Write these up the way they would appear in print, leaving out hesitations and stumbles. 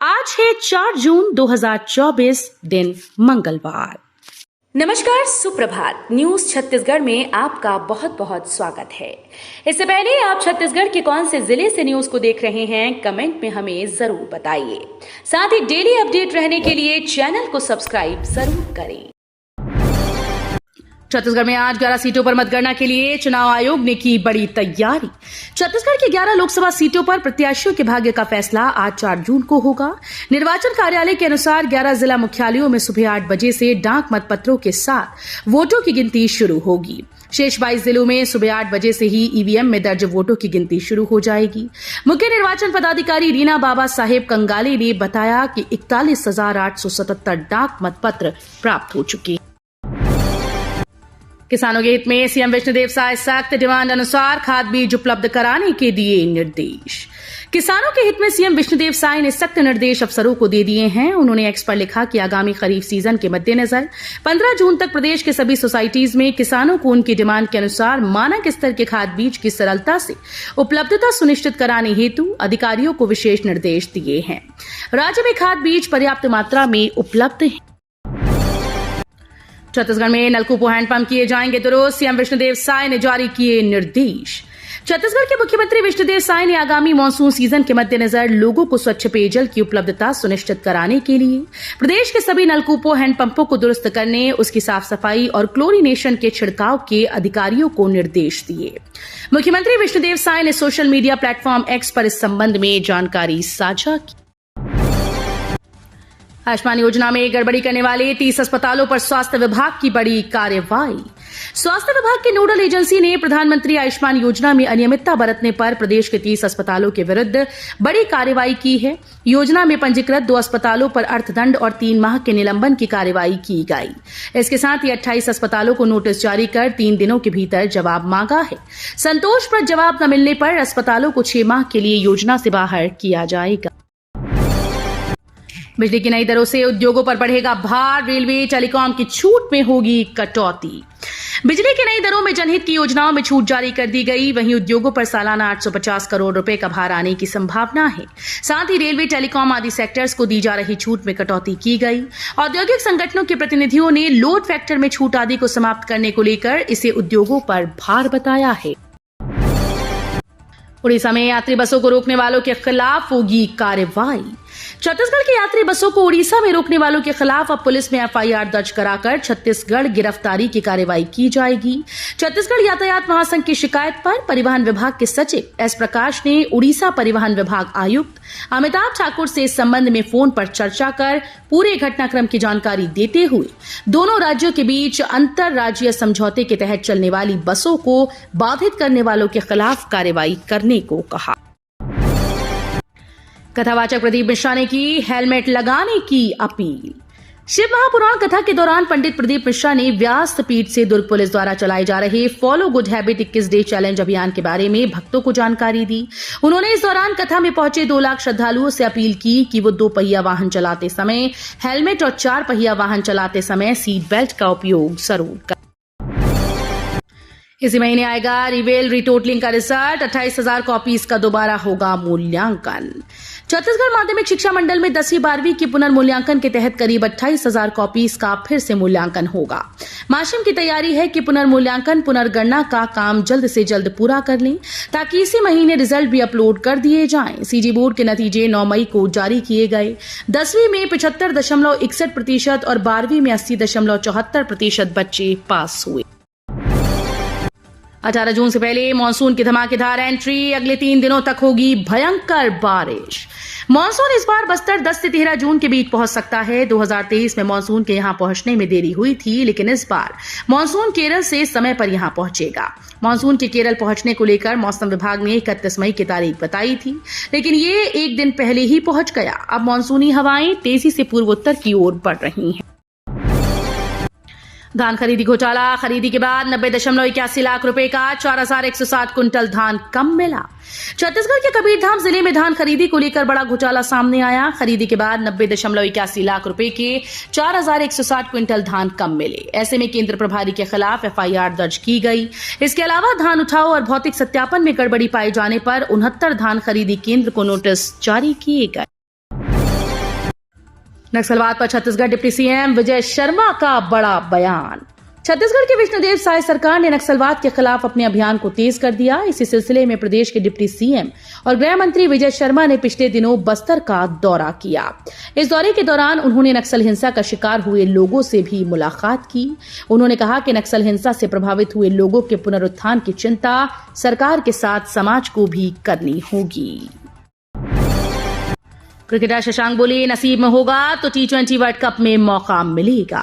आज है 4 जून 2024 दिन मंगलवार। नमस्कार, सुप्रभात। न्यूज छत्तीसगढ़ में आपका बहुत बहुत स्वागत है। इससे पहले आप छत्तीसगढ़ के कौन से जिले से न्यूज को देख रहे हैं, कमेंट में हमें जरूर बताइए। साथ ही डेली अपडेट रहने के लिए चैनल को सब्सक्राइब जरूर करें। छत्तीसगढ़ में आज 11 सीटों पर मतगणना के लिए चुनाव आयोग ने की बड़ी तैयारी। छत्तीसगढ़ की 11 लोकसभा सीटों पर प्रत्याशियों के भाग्य का फैसला आज 4 जून को होगा। निर्वाचन कार्यालय के अनुसार 11 जिला मुख्यालयों में सुबह 8 बजे से डाक मतपत्रों के साथ वोटों की गिनती शुरू होगी। शेष 22 जिलों में सुबह 8 बजे से ही ईवीएम में दर्ज वोटों की गिनती शुरू हो जाएगी। मुख्य निर्वाचन पदाधिकारी रीना बाबा साहेब कंगाले ने बताया कि 41,877 डाक मतपत्र प्राप्त हो चुके हैं। किसानों के हित में सीएम विष्णुदेव साय सख्त डिमांड अनुसार खाद बीज उपलब्ध कराने के दिए निर्देश। किसानों के हित में सीएम विष्णुदेव साय ने सख्त निर्देश अफसरों को दे दिए हैं। उन्होंने एक्स पर लिखा कि आगामी खरीफ सीजन के मद्देनजर 15 जून तक प्रदेश के सभी सोसाइटीज में किसानों को उनकी डिमांड के अनुसार मानक स्तर के खाद बीज की सरलता से उपलब्धता सुनिश्चित कराने हेतु अधिकारियों को विशेष निर्देश दिए हैं। राज्य में खाद बीज पर्याप्त मात्रा में उपलब्ध है। छत्तीसगढ़ में नलकूपों हैंडपंप किए जाएंगे दुरुस्त, सीएम विष्णुदेव साय ने जारी किए निर्देश। छत्तीसगढ़ के मुख्यमंत्री विष्णुदेव साय ने आगामी मानसून सीजन के मद्देनजर लोगों को स्वच्छ पेयजल की उपलब्धता सुनिश्चित कराने के लिए प्रदेश के सभी नलकूपों हैंडपंपों को दुरुस्त करने, उसकी साफ सफाई और क्लोरीनेशन के छिड़काव के अधिकारियों को निर्देश दिए। मुख्यमंत्री विष्णुदेव साय ने सोशल मीडिया प्लेटफॉर्म एक्स पर इस संबंध में जानकारी साझा की। आयुष्मान योजना में गड़बड़ी करने वाले 30 अस्पतालों पर स्वास्थ्य विभाग की बड़ी कार्रवाई। स्वास्थ्य विभाग की नोडल एजेंसी ने प्रधानमंत्री आयुष्मान योजना में अनियमितता बरतने पर प्रदेश के 30 अस्पतालों के विरुद्ध बड़ी कार्रवाई की है। योजना में पंजीकृत 2 अस्पतालों पर अर्थदंड और 3 माह के निलंबन की कार्रवाई की गई। इसके साथ ही 28 अस्पतालों को नोटिस जारी कर 3 दिनों के भीतर जवाब मांगा है। संतोषप्रद जवाब न मिलने पर अस्पतालों को 6 माह के लिए योजना से बाहर किया जाएगा। बिजली की नई दरों से उद्योगों पर बढ़ेगा भार, रेलवे टेलीकॉम की छूट में होगी कटौती। बिजली की नई दरों में जनहित की योजनाओं में छूट जारी कर दी गई। वहीं उद्योगों पर सालाना 850 करोड़ रुपए का भार आने की संभावना है। साथ ही रेलवे टेलीकॉम आदि सेक्टर्स को दी जा रही छूट में कटौती की गई। औद्योगिक संगठनों के प्रतिनिधियों ने लोड फैक्टर में छूट आदि को समाप्त करने को लेकर इसे उद्योगों पर भार बताया है। उड़ीसा में यात्री बसों को रोकने वालों के खिलाफ होगी कार्रवाई। छत्तीसगढ़ की यात्री बसों को उड़ीसा में रोकने वालों के खिलाफ अब पुलिस में एफआईआर दर्ज कराकर छत्तीसगढ़ गिरफ्तारी की कार्रवाई की जाएगी। छत्तीसगढ़ यातायात महासंघ की शिकायत पर परिवहन विभाग के सचिव एस प्रकाश ने उड़ीसा परिवहन विभाग आयुक्त अमिताभ ठाकुर से इस संबंध में फोन पर चर्चा कर पूरे घटनाक्रम की जानकारी देते हुए दोनों राज्यों के बीच अंतर राज्यीय समझौते के तहत चलने वाली बसों को बाधित करने वालों के खिलाफ कार्रवाई करने को कहा। कथावाचक प्रदीप मिश्रा ने की हेलमेट लगाने की अपील। शिव महापुराण कथा के दौरान पंडित प्रदीप मिश्रा ने व्यास पीठ से दुर्ग पुलिस द्वारा चलाए जा रहे follow good habit 21 day challenge अभियान के बारे में भक्तों को जानकारी दी। उन्होंने इस दौरान कथा में पहुंचे 2 लाख श्रद्धालुओं से अपील की कि वो 2 पहिया वाहन चलाते समय हेलमेट और 4 पहिया वाहन चलाते समय सीट बेल्ट का उपयोग जरूर करें। इसी महीने आएगा रिवेल रिटोटलिंग का रिजल्ट। 28,000 कॉपीज का दोबारा होगा मूल्यांकन। छत्तीसगढ़ माध्यमिक शिक्षा मंडल में 10वीं 12वीं के पुनर्मूल्यांकन के तहत करीब 28,000 कॉपीज का फिर से मूल्यांकन होगा। माशिम की तैयारी है कि पुनर्मूल्यांकन पुनर्गणना का काम जल्द से जल्द पूरा कर लें ताकि इसी महीने रिजल्ट भी अपलोड कर दिए जाएं। सीजी बोर्ड के नतीजे 9 मई को जारी किए गए। 10वीं में 75.61% और 12वीं में 80.74% बच्चे पास हुए। 18 जून से पहले मानसून की धमाकेदार एंट्री। अगले 3 दिनों तक होगी भयंकर बारिश। मानसून इस बार बस्तर 10 से 13 जून के बीच पहुंच सकता है। 2023 में मानसून के यहां पहुंचने में देरी हुई थी, लेकिन इस बार मानसून केरल से समय पर यहां पहुंचेगा। मानसून के केरल पहुंचने को लेकर मौसम विभाग ने 31 मई की तारीख बताई थी, लेकिन ये 1 दिन पहले ही पहुंच गया। अब मानसूनी हवाएं तेजी से पूर्वोत्तर की ओर बढ़ रही हैं। धान खरीदी घोटाला। खरीदी के बाद 90.81 लाख रुपए का 4,160 कुंटल धान कम मिला। छत्तीसगढ़ के कबीरधाम जिले में धान खरीदी को लेकर बड़ा घोटाला सामने आया। खरीदी के बाद 90.81 लाख रुपए के 4,160 क्विंटल धान कम मिले। ऐसे में केंद्र प्रभारी के खिलाफ एफआईआर दर्ज की गई। इसके अलावा धान उठाव और भौतिक सत्यापन में गड़बड़ी पाए जाने पर 69 धान खरीदी केंद्र को नोटिस जारी किए गए। नक्सलवाद पर छत्तीसगढ़ डिप्टी सीएम विजय शर्मा का बड़ा बयान। छत्तीसगढ़ की विष्णुदेव साय सरकार ने नक्सलवाद के खिलाफ अपने अभियान को तेज कर दिया। इसी सिलसिले में प्रदेश के डिप्टी सीएम और गृह मंत्री विजय शर्मा ने पिछले दिनों बस्तर का दौरा किया। इस दौरे के दौरान उन्होंने नक्सल हिंसा का शिकार हुए लोगों से भी मुलाकात की। उन्होंने कहा कि नक्सल हिंसा से प्रभावित हुए लोगों के पुनरुत्थान की चिंता सरकार के साथ समाज को भी करनी होगी। क्रिकेटर शशांक बोले, नसीब में होगा तो T20 वर्ल्ड कप में मौका मिलेगा।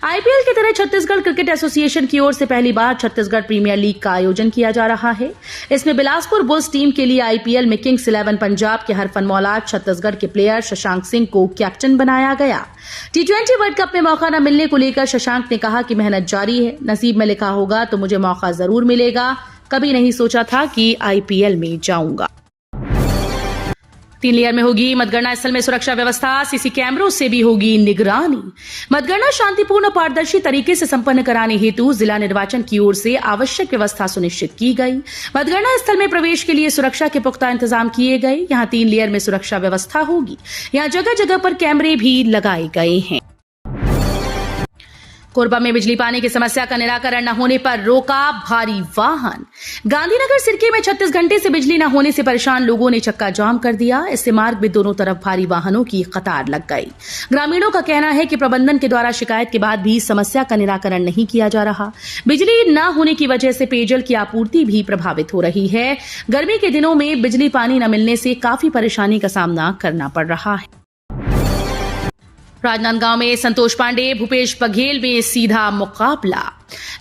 आईपीएल की तरह छत्तीसगढ़ क्रिकेट एसोसिएशन की ओर से पहली बार छत्तीसगढ़ प्रीमियर लीग का आयोजन किया जा रहा है। इसमें बिलासपुर बुल्स टीम के लिए आईपीएल में किंग्स 11 पंजाब के हरफनमौला छत्तीसगढ़ के प्लेयर शशांक सिंह को कैप्टन बनाया गया। T20 वर्ल्ड कप में मौका न मिलने को लेकर शशांक ने कहा कि मेहनत जारी है, नसीब में लिखा होगा तो मुझे मौका जरूर मिलेगा। कभी नहीं सोचा था कि आईपीएल में जाऊंगा। 3 लेयर में होगी मतगणना स्थल में सुरक्षा व्यवस्था, सीसी कैमरों से भी होगी निगरानी। मतगणना शांतिपूर्ण और पारदर्शी तरीके से संपन्न कराने हेतु जिला निर्वाचन की ओर से आवश्यक व्यवस्था सुनिश्चित की गई। मतगणना स्थल में प्रवेश के लिए सुरक्षा के पुख्ता इंतजाम किए गए। यहां 3 लेयर में सुरक्षा व्यवस्था होगी। यहां जगह जगह पर कैमरे भी लगाए गए हैं। कोरबा में बिजली पानी की समस्या का निराकरण न होने पर रोका भारी वाहन। गांधीनगर सिरकी में 36 घंटे से बिजली न होने से परेशान लोगों ने चक्का जाम कर दिया। इससे मार्ग में दोनों तरफ भारी वाहनों की कतार लग गई। ग्रामीणों का कहना है कि प्रबंधन के द्वारा शिकायत के बाद भी समस्या का निराकरण नहीं किया जा रहा। बिजली न होने की वजह से पेयजल की आपूर्ति भी प्रभावित हो रही है। गर्मी के दिनों में बिजली पानी न मिलने से काफी परेशानी का सामना करना पड़ रहा है। राजनांदगांव में संतोष पांडे भूपेश बघेल में सीधा मुकाबला।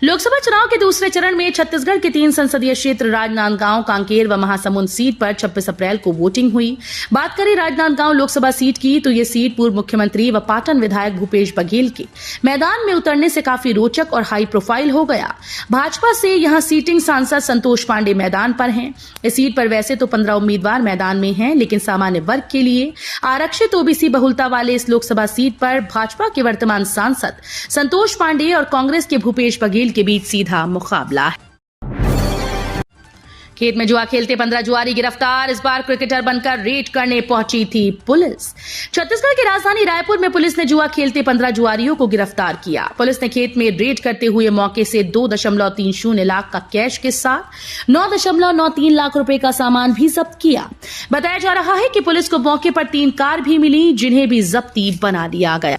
लोकसभा चुनाव के दूसरे चरण में छत्तीसगढ़ के 3 संसदीय क्षेत्र राजनांदगांव, कांकेर व महासमुंद सीट पर 26 अप्रैल को वोटिंग हुई। बात करें राजनांदगांव लोकसभा सीट की तो ये सीट पूर्व मुख्यमंत्री व पाटन विधायक भूपेश बघेल के मैदान में उतरने से काफी रोचक और हाई प्रोफाइल हो गया। भाजपा से यहां सीटिंग सांसद संतोष पांडे मैदान पर हैं। इस सीट पर वैसे तो 15 उम्मीदवार मैदान में हैं, लेकिन सामान्य वर्ग के लिए आरक्षित ओबीसी बहुलता वाले इस लोकसभा सीट पर भाजपा के वर्तमान सांसद संतोष पांडे और कांग्रेस के भूपेश बघेल के बीच सीधा मुकाबला है। खेत में जुआ खेलते 15 जुआरी गिरफ्तार। इस बार क्रिकेटर बनकर रेड करने पहुंची थी पुलिस। छत्तीसगढ़ की राजधानी रायपुर में पुलिस ने जुआ खेलते 15 जुआरियों को गिरफ्तार किया। पुलिस ने खेत में रेड करते हुए मौके से 2.30 लाख का कैश के साथ 9.93 लाख रुपए का सामान भी जब्त किया। बताया जा रहा है कि पुलिस को मौके पर 3 कार भी मिली, जिन्हें भी जब्ती बना लिया गया।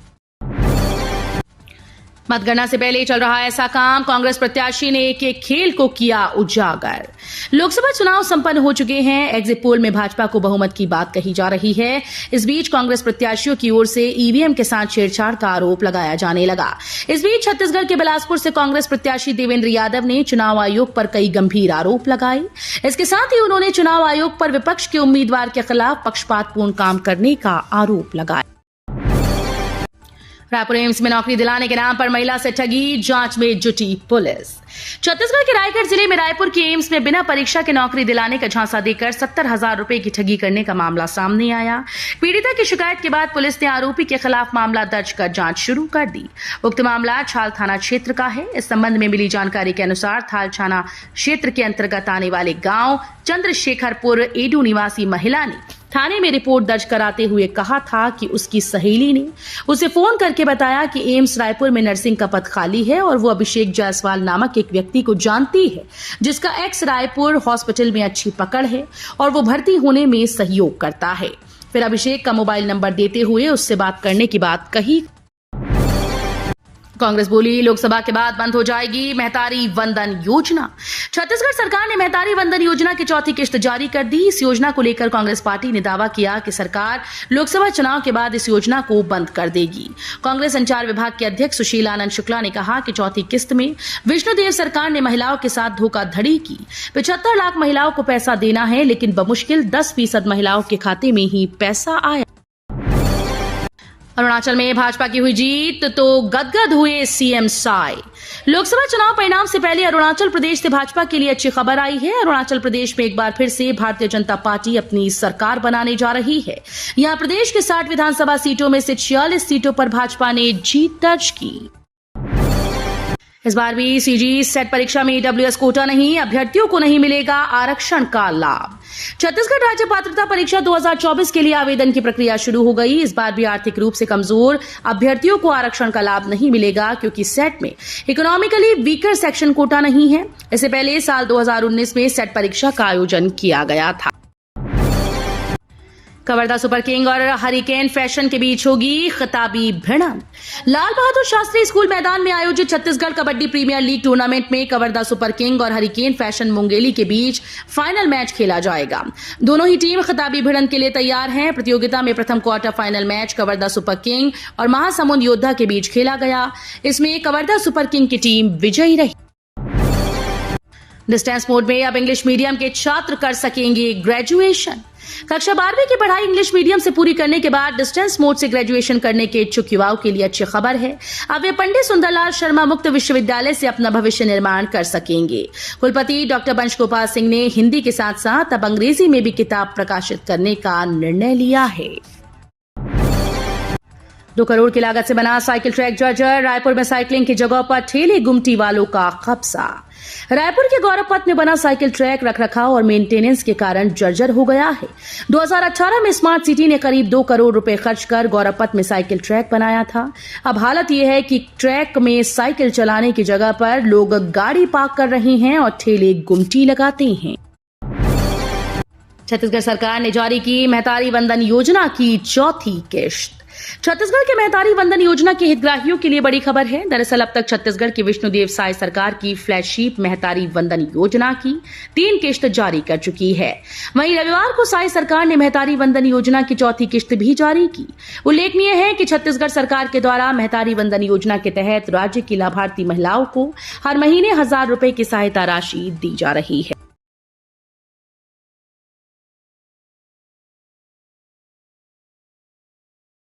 मतगणना से पहले चल रहा ऐसा काम, कांग्रेस प्रत्याशी ने एक खेल को किया उजागर। लोकसभा चुनाव संपन्न हो चुके हैं। एग्जिट पोल में भाजपा को बहुमत की बात कही जा रही है। इस बीच कांग्रेस प्रत्याशियों की ओर से ईवीएम के साथ छेड़छाड़ का आरोप लगाया जाने लगा। इस बीच छत्तीसगढ़ के बिलासपुर से कांग्रेस प्रत्याशी देवेंद्र यादव ने चुनाव आयोग पर कई गंभीर आरोप लगाए। इसके साथ ही उन्होंने चुनाव आयोग पर विपक्ष के उम्मीदवार के खिलाफ पक्षपातपूर्ण काम करने का आरोप लगाया। रायपुर एम्स में नौकरी दिलाने के नाम पर महिला से ठगी, जांच में जुटी पुलिस। छत्तीसगढ़ के रायगढ़ जिले में रायपुर के एम्स में बिना परीक्षा के नौकरी दिलाने का झांसा देकर 70,000 रुपए की ठगी करने का मामला सामने आया। पीड़िता की शिकायत के बाद पुलिस ने आरोपी के खिलाफ मामला दर्ज कर जांच शुरू कर दी। उक्त मामला छाल थाना क्षेत्र का है। इस संबंध में मिली जानकारी के अनुसार थाल थाना क्षेत्र के अंतर्गत आने वाले गांव चंद्रशेखरपुर एडू निवासी महिला ने थाने में रिपोर्ट दर्ज कराते हुए कहा था कि उसकी सहेली ने उसे फोन करके बताया कि एम्स रायपुर में नर्सिंग का पद खाली है और वो अभिषेक जायसवाल नामक एक व्यक्ति को जानती है, जिसका एक्स रायपुर हॉस्पिटल में अच्छी पकड़ है और वो भर्ती होने में सहयोग करता है। फिर अभिषेक का मोबाइल नंबर देते हुए उससे बात करने की बात कही। कांग्रेस बोली, लोकसभा के बाद बंद हो जाएगी महतारी वंदन योजना। छत्तीसगढ़ सरकार ने महतारी वंदन योजना की 4थी किश्त जारी कर दी। इस योजना को लेकर कांग्रेस पार्टी ने दावा किया कि सरकार लोकसभा चुनाव के बाद इस योजना को बंद कर देगी। कांग्रेस संचार विभाग के अध्यक्ष सुशील आनंद शुक्ला ने कहा कि 4थी किस्त में विष्णुदेव सरकार ने महिलाओं के साथ धोखाधड़ी की। 75 लाख महिलाओं को पैसा देना है, लेकिन बमुश्किल 10% महिलाओं के खाते में ही पैसा आया। अरुणाचल में भाजपा की हुई जीत तो गदगद हुए सीएम साय। लोकसभा चुनाव परिणाम से पहले अरुणाचल प्रदेश से भाजपा के लिए अच्छी खबर आई है। अरुणाचल प्रदेश में एक बार फिर से भारतीय जनता पार्टी अपनी सरकार बनाने जा रही है। यहां प्रदेश के 60 विधानसभा सीटों में से 46 सीटों पर भाजपा ने जीत दर्ज की। इस बार भी सीजी सेट परीक्षा में ईडब्ल्यूएस कोटा नहीं, अभ्यर्थियों को नहीं मिलेगा आरक्षण का लाभ। छत्तीसगढ़ राज्य पात्रता परीक्षा 2024 के लिए आवेदन की प्रक्रिया शुरू हो गई। इस बार भी आर्थिक रूप से कमजोर अभ्यर्थियों को आरक्षण का लाभ नहीं मिलेगा, क्योंकि सेट में इकोनॉमिकली वीकर सेक्शन कोटा नहीं है। इससे पहले साल 2019 में सेट परीक्षा का आयोजन किया गया था। कवर्धा सुपर किंग और हरिकेन फैशन के बीच होगी खिताबी भिड़ंत। लाल बहादुर शास्त्री स्कूल मैदान में आयोजित Chhattisgarh kabaddi premier league tournament में कवर्धा सुपर किंग और हरिकेन फैशन मुंगेली के बीच फाइनल मैच खेला जाएगा। दोनों ही टीम खिताबी भिड़ंत के लिए तैयार हैं। प्रतियोगिता में प्रथम quarter final match Kawardha super king और महासमुंद योद्धा के बीच खेला गया। इसमें कवर्धा सुपर किंग की टीम विजयी रही। डिस्टेंस मोड में अब इंग्लिश मीडियम के छात्र कर सकेंगे ग्रेजुएशन। कक्षा 12वीं की पढ़ाई इंग्लिश मीडियम से पूरी करने के बाद डिस्टेंस मोड से ग्रेजुएशन करने के इच्छुक युवाओं के लिए अच्छी खबर है। अब वे पंडित सुंदरलाल शर्मा मुक्त विश्वविद्यालय से अपना भविष्य निर्माण कर सकेंगे। कुलपति डॉक्टर वंश गोपाल सिंह ने हिंदी के साथ साथ अब अंग्रेजी में भी किताब प्रकाशित करने का निर्णय लिया है। 2 करोड़ की लागत से बना साइकिल ट्रैक जर्जर। रायपुर में साइकिलिंग की जगह पर ठेले गुमटी वालों का कब्जा। रायपुर के गौरव पथ में बना साइकिल ट्रैक रखरखाव और मेंटेनेंस के कारण जर्जर हो गया है। 2018 में स्मार्ट सिटी ने करीब 2 करोड़ रुपए खर्च कर गौरव पथ में साइकिल ट्रैक बनाया था। अब हालत यह है कि ट्रैक में साइकिल चलाने की जगह पर लोग गाड़ी पार्क कर रहे हैं और ठेले गुमटी लगाते हैं। छत्तीसगढ़ सरकार ने जारी की महतारी वंदन योजना की चौथी किश्त। छत्तीसगढ़ के महतारी वंदन योजना के हितग्राहियों के लिए बड़ी खबर है। दरअसल अब तक छत्तीसगढ़ की विष्णुदेव साय सरकार की फ्लैगशिप महतारी वंदन योजना की 3 किश्त जारी कर चुकी है। वहीं रविवार को साय सरकार ने महतारी वंदन योजना की चौथी किश्त भी जारी की। उल्लेखनीय है कि छत्तीसगढ़ सरकार के द्वारा महतारी वंदन योजना के तहत राज्य की लाभार्थी महिलाओं को हर महीने 1,000 रुपए की सहायता राशि दी जा रही है।